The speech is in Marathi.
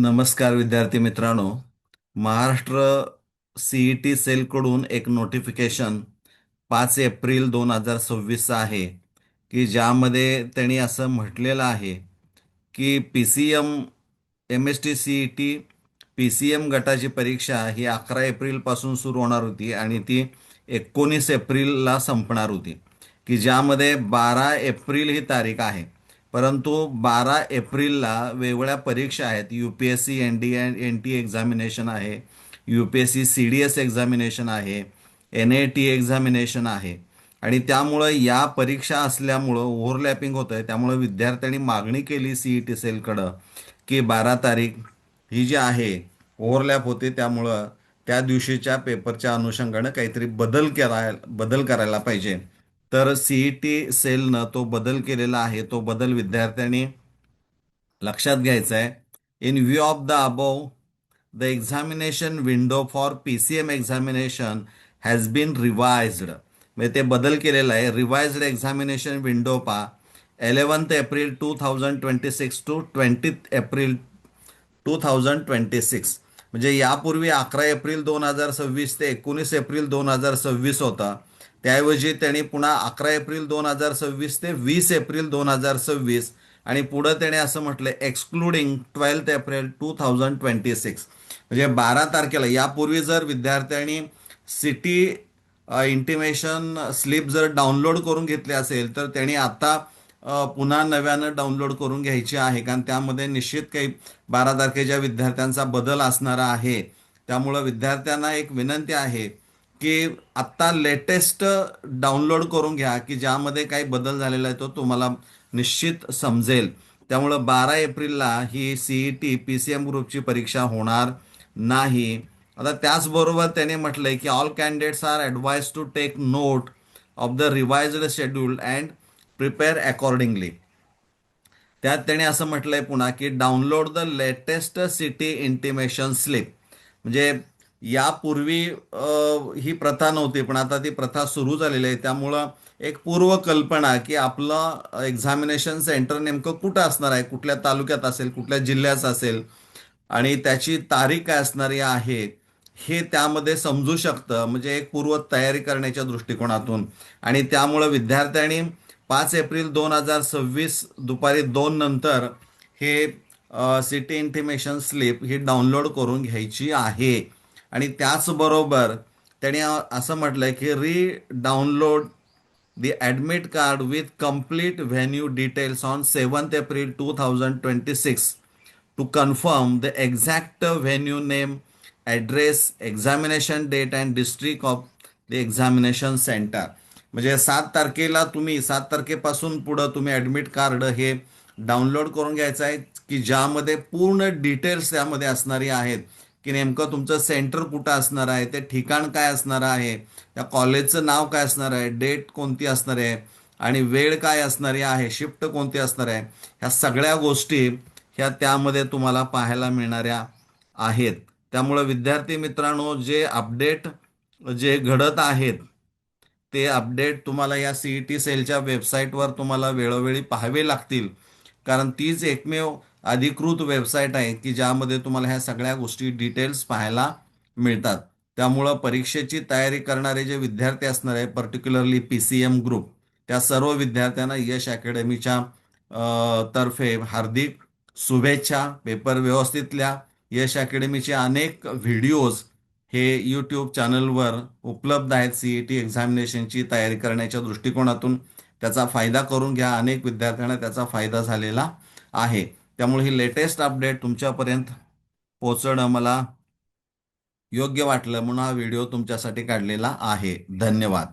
नमस्कार विद्यार्थी मित्रांनो. महाराष्ट्र सीईटी सेलकडून एक नोटिफिकेशन 5 एप्रिल 2026 आहे की ज्यामध्ये त्यांनी असं म्हटलेलं आहे की M S T C E T PCM गटाची परीक्षा ही 11 एप्रिलपासून सुरू होणार होती आणि ती 19 एप्रिलला संपणार होती, की ज्यामध्ये 12 एप्रिल ही तारीख आहे. परंतु 12 एप्रिलला वेगवेगळ्या परीक्षा आहेत. UPSC NT एक्झामिनेशन आहे, UPSC CDS एक्झामिनेशन आहे, NAT एक्झामिनेशन आहे. आणि त्यामुळं या परीक्षा असल्यामुळं ओव्हरलॅपिंग होतं आहे. त्यामुळं विद्यार्थ्यांनी मागणी केली CET सेलकडं की 12 तारीख ही जी आहे ओव्हरलॅप होते, त्यामुळं त्या दिवशीच्या पेपरच्या अनुषंगानं काहीतरी बदल करायला पाहिजे. तर CET सेलनं तो बदल केलेला आहे. तो बदल विद्यार्थ्यांनी लक्षात घ्यायचा आहे. In view of the above, the examination window for PCM examination has been revised. म्हणजे ते बदल केलेला आहे. रिवाइज्ड एक्झामिनेशन विंडो पा 11 एप्रिल 2026 टू 20 एप्रिल 2026. म्हणजे यापूर्वी 11 एप्रिल 2026 ते 19 एप्रिल 2026 होता. त्याऐवजी त्यांनी पुन्हा 11 एप्रिल 2026 ते 20 एप्रिल 2026 आणि पुढं त्याने असं म्हटलं एक्सक्लुडिंग 12 एप्रिल 2026. म्हणजे 12 तारखेला यापूर्वी जर विद्यार्थ्यांनी सिटी इंटिमेशन स्लिप जर डाउनलोड करून घेतले असेल तर त्यांनी आता पुन्हा नव्यानं डाउनलोड करून घ्यायची आहे, कारण त्यामध्ये निश्चित काही 12 तारखेच्या विद्यार्थ्यांचा बदल असणारा आहे. त्यामुळं विद्यार्थ्यांना एक विनंती आहे की आत्ता लेटेस्ट डाउनलोड करून घ्या, की ज्यामध्ये काही बदल झालेला आहे तो तुम्हाला निश्चित समजेल. त्यामुळं 12 एप्रिलला ही CET PCM ग्रुपची परीक्षा होणार नाही. आता त्याचबरोबर त्याने म्हटलंय की all candidates are advise to take note of the revised schedule and prepare accordingly. त्यात त्याने असं म्हटलंय पुन्हा की download the latest city intimation slip. म्हणजे यापूर्वी ही प्रथा नव्हती, पण आता ती प्रथा सुरू झालेली आहे. त्यामुळं एक पूर्वकल्पना की आपलं एक्झामिनेशन सेंटर नेमकं कुठं असणार आहे, कुठल्या तालुक्यात असेल, कुठल्या जिल्ह्यात असेल आणि त्याची तारीख काय असणारी आहे हे त्यामध्ये समजू शकतं. म्हणजे एक पूर्व तयारी करण्याच्या दृष्टिकोनातून. आणि त्यामुळं विद्यार्थ्यांनी 5 एप्रिल 2026 दुपारी 2 नंतर हे सिटी इंटिमेशन स्लिप ही डाउनलोड करून घ्यायची आहे. आणि त्याचबरोबर त्याने असं म्हटलंय की download the admit card with complete venue details on 7 April 2026 to confirm the exact venue name, address, examination date and district of the examination center. म्हणजे 7 तारखेपासून पुढं तुम्ही ॲडमिट कार्ड हे डाउनलोड करून घ्यायचं आहे, की ज्यामध्ये पूर्ण डिटेल्स त्यामध्ये असणारी आहेत, की नेमकं तुमचं सेंटर कुठं असणार आहे, ते ठिकाण काय असणार आहे, त्या कॉलेजचं नाव काय असणार आहे, डेट कोणती असणार आहे आणि वेळ काय असणारी आहे, शिफ्ट कोणती असणार आहे, ह्या सगळ्या गोष्टी ह्या त्यामध्ये तुम्हाला पाहायला मिळणाऱ्या आहेत. त्यामुळं विद्यार्थी मित्रांनो, जे घडत आहेत ते अपडेट तुम्हाला या CET सेलच्या वेबसाईटवर तुम्हाला वेळोवेळी पाहावे लागतील, कारण तीच एकमेव अधिकृत वेबसाईट आहे की ज्यामध्ये तुम्हाला ह्या सगळ्या गोष्टी डिटेल्स पाहायला मिळतात. त्यामुळं परीक्षेची तयारी करणारे जे विद्यार्थी असणार आहे, पर्टिक्युलरली PCM ग्रुप, त्या सर्व विद्यार्थ्यांना यश अकॅडमीच्या तर्फे हार्दिक शुभेच्छा. पेपर व्यवस्थित लिहा. यश अकॅडमीचे अनेक व्हिडिओज हे यूट्यूब चॅनलवर उपलब्ध आहेत. CET एक्झामिनेशनची तयारी करण्याच्या दृष्टिकोनातून त्याचा फायदा करून घ्या. अनेक विद्यार्थ्यांना त्याचा फायदा झालेला आहे. त्यामुळे ही लेटेस्ट अपडेट तुमच्यापर्यंत पोहोचवणं मला योग्य वाटलं म्हणून हा व्हिडिओ तुमच्यासाठी काढलेला आहे. धन्यवाद.